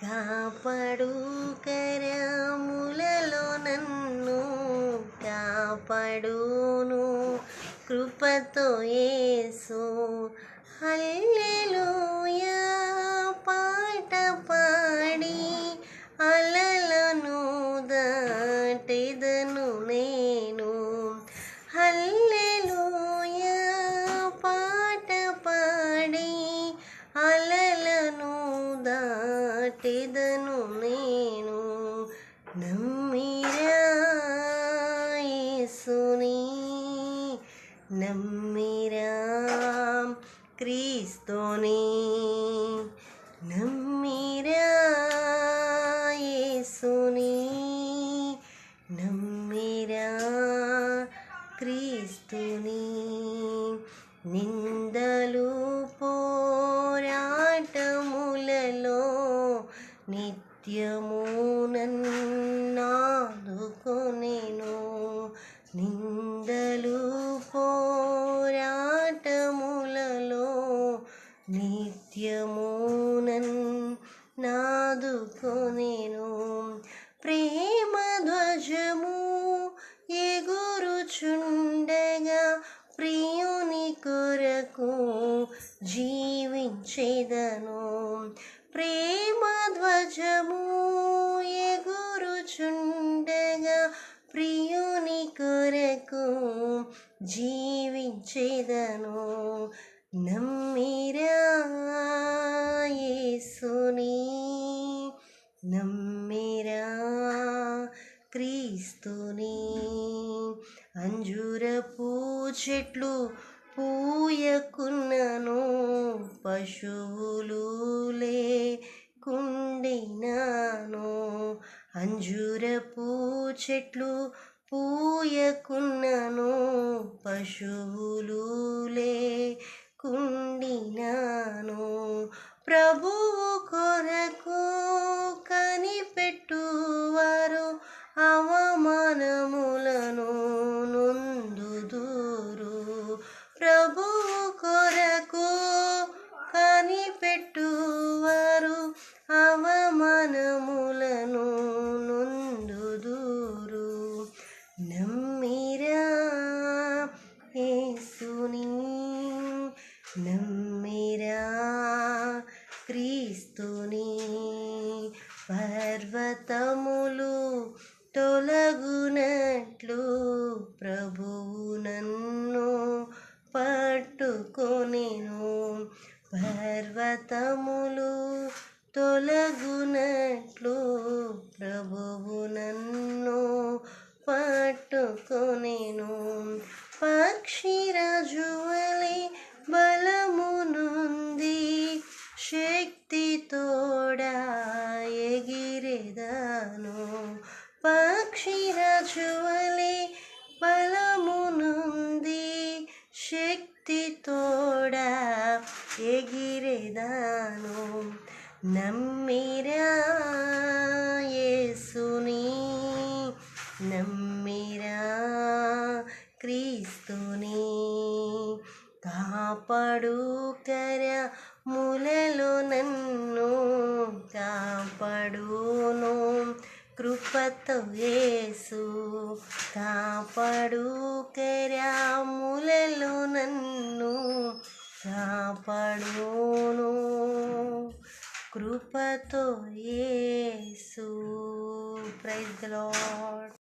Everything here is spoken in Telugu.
కాపాడు కరములలో నన్ను కాపాడును కృపతో యేసు. హల్లెలూయా పాట పాడి అలలను దాటెదను నేను. హల్లెలూయా పాట పాడి అలలను దాటెదను నేను. నమ్మిరా యేసుని, నమ్మిరా క్రీస్తుని, నమ్మిరా యేసుని, నమ్మిరా క్రీస్తుని. నిందలు పోరాటములలో నిత్యము నన్నాదుకొనెను. నిందలు పోరాటములలో నిత్యము నన్నాదుకొనెను. ప్రేమ ధ్వజము ఎగురుచుండగా ప్రియుని కొరకు జీవించెదను. ప్రేమ ధ్వజము ఎగురుచుండగా ప్రియుని కొరకు జీవించెదను. నమ్మిరా యేసుని, నమ్మిరా క్రీస్తుని. అంజూరపు చెట్లు పూయకున్నను పశువులు లేకుండినాను. అంజూరపు చెట్లు పూయకున్నను పశువులు లేకుండినాను. ప్రభువు కొరకు కనిపెట్టువారు అవమానములను నొందుదురు. ప్రభువు కొరకు కనిపెట్టువారు అవమానములను నొందుదురు. నమ్మిరా యేసుని, నమ్మిరా క్రీస్తుని. పర్వతములు తొలగునట్లు ప్రభువు నన్ను పట్టుకొనెను. పర్వతములు తొలగునట్లు ప్రభువు నన్ను పట్టుకొనెను. పక్షిరాజు వలె బలము నొంది శక్తి తోడా ఎగిరెదను. పక్షిరాజు వలె బలము నొంది శక్తి తోడా ఎగిరెదను. నమ్మిరా యేసుని, నమ్మిరా క్రీస్తుని. కాపాడు కరములలో నన్ను కాపాడును కృపతో యేసు. కాపాడు కరములలో నన్ను కాపాడును కృపతో యేసు. Praise the lord.